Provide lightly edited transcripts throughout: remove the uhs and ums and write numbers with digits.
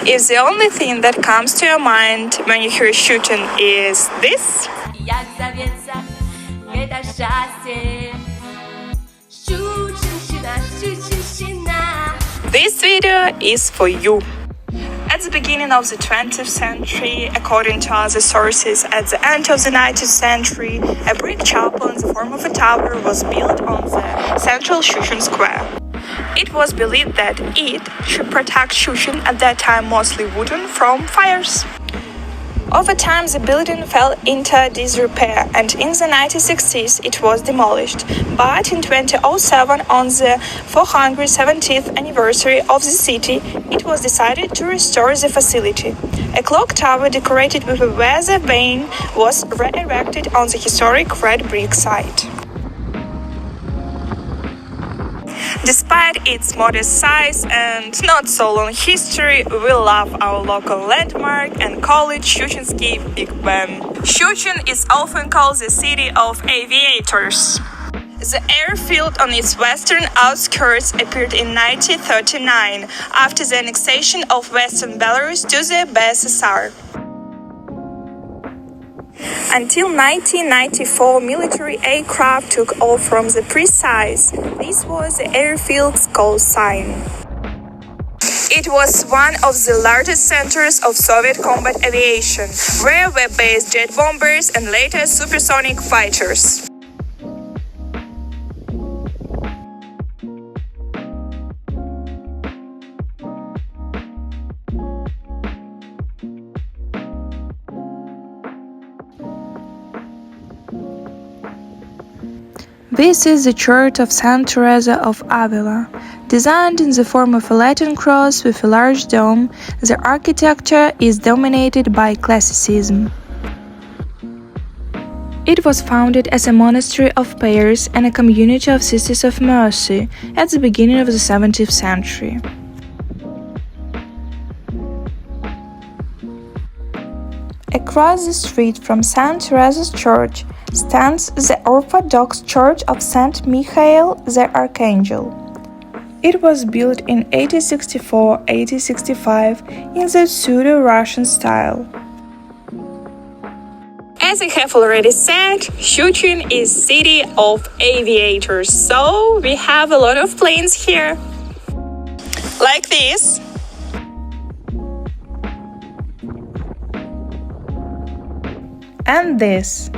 If the only thing that comes to your mind when you hear Shchuchin is this, Як зовется это счастье. Shchuchin, Shchuchin. this video is for you. At the beginning of the 20th century, according to other sources, at the end of the 19th century, a brick chapel in the form of a tower was built on the central Shchuchin square. It was believed that it should protect Shchuchin, at that time mostly wooden, from fires. Over time, the building fell into disrepair, and in the 1960s it was demolished. But in 2007, on the 470th anniversary of the city, it was decided to restore the facility. A clock tower decorated with a weather vane was re-erected on the historic red brick site. Despite its modest size and not so long history, we love our local landmark and call it Shchuchinski Big Ben. Shchuchin is often called the city of aviators. The airfield on its western outskirts appeared in 1939 after the annexation of Western Belarus to the BSSR. Until 1994, military aircraft took off from the precise. This was the airfield's call sign. It was one of the largest centers of Soviet combat aviation, where were based jet bombers and later supersonic fighters. This is the church of Saint Teresa of Avila. Designed in the form of a Latin cross with a large dome, the architecture is dominated by classicism. It was founded as a monastery of payers and a community of Sisters of Mercy at the beginning of the 17th century. Across the street from Saint Teresa's church stands the Orthodox Church of Saint Michael the Archangel. It was built in 1864-1865 in the pseudo-Russian style. As I have already said, Shchuchin is city of aviators, so we have a lot of planes here. Like this. And this.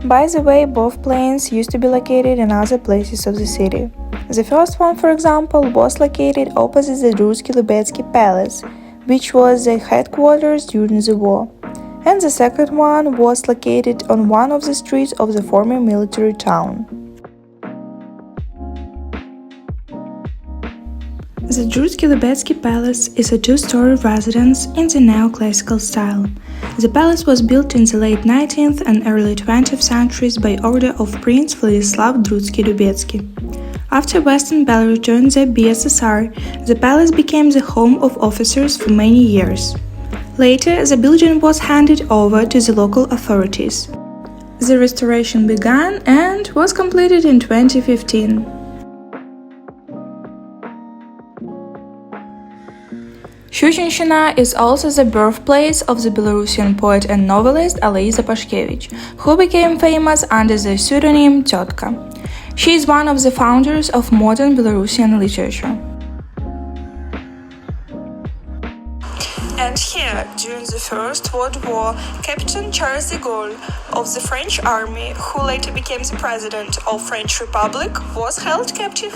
By the way, both planes used to be located in other places of the city. The first one, for example, was located opposite the Druski-Lubetsky Palace, which was the headquarters during the war, and the second one was located on one of the streets of the former military town. The Druski-Lubetsky Palace is a two-story residence in the neoclassical style. The palace was built in the late 19th and early 20th centuries by order of Prince Vladislav Druski-Lubetsky. After Western Belarus joined the BSSR, the palace became the home of officers for many years. Later, the building was handed over to the local authorities. The restoration began and was completed in 2015. Shchuchin is also the birthplace of the Belarusian poet and novelist Alei Zapashkevich, who became famous under the pseudonym Tyotka. She is one of the founders of modern Belarusian literature. And here, during the First World War, Captain Charles de Gaulle of the French army, who later became the president of French Republic, was held captive.